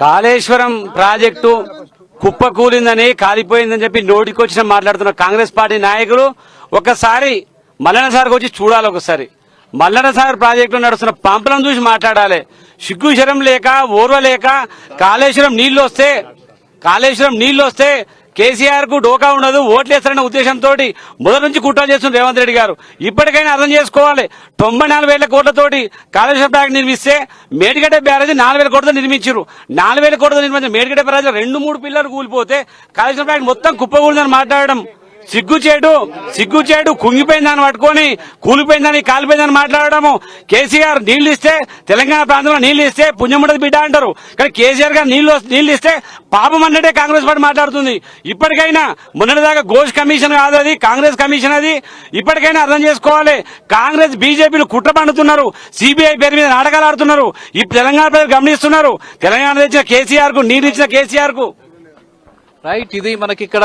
Kaleshwaram project కుప్పకూలిందని కాలిపోయిందని చెప్పి నోటికొచ్చిన మాట్లాడుతున్న కాంగ్రెస్ పార్టీ నాయకులు ఒకసారి మల్లన్న సార్కి వచ్చి చూడాలి. ఒకసారి మల్లన్న సార్ ప్రాజెక్టులో నడుస్తున్న పంపులను చూసి మాట్లాడాలి. సిగ్గు శరం లేక ఓర్వలేక కాళేశ్వరం నీళ్లు వస్తే కేసీఆర్ కు డోకా ఉండదు, ఓట్లేస్తారన్న ఉద్దేశంతో మొదటి నుంచి కుట్రలు చేస్తున్న రేవంత్ రెడ్డి గారు ఇప్పటికైనా అర్థం చేసుకోవాలి. 94,000 కోట్లతోటి కాళేశ్వరం ప్రాజెక్టు నిర్మిస్తే మేడిగడ్డ బ్యారేజ్ 4,000 కోట్లతో నిర్మించారు. 4,000 కోట్లతో నిర్మించిన మేడిగడ్డ బ్యారేజ్ 2-3 పిల్లలు కూలిపోతే కాళేశ్వరం ప్రాజెక్టు మొత్తం కుప్పకూలిందని మాట్లాడడం సిగ్గుచేటు కుంగిపోయిందని పట్టుకొని కూలిపోయిందని కాలిపోయిందని మాట్లాడము. కేసీఆర్ నీళ్లు ఇస్తే తెలంగాణ ప్రాంతంలో నీళ్లు ఇస్తే పుణ్యముండదు బిడ్డ అంటారు. కానీ కేసీఆర్ గారు నీళ్లు ఇస్తే పాపం అన్నట్టే కాంగ్రెస్ పార్టీ మాట్లాడుతుంది. ఇప్పటికైనా మొన్నటిదాకా ఘోష్ కమిషన్ కాదు, అది కాంగ్రెస్ కమిషన్. అది ఇప్పటికైనా అర్థం చేసుకోవాలి. కాంగ్రెస్ బీజేపీలు కుట్ర పండుతున్నారు, సిబిఐ పేరు మీద నాటకాలు ఆడుతున్నారు. ఇప్పుడు తెలంగాణ ప్రజలు గమనిస్తున్నారు. తెలంగాణ తెచ్చిన కేసీఆర్ కు నీళ్లు ఇచ్చిన కేసీఆర్ కు రైట్. ఇది మనకి ఇక్కడ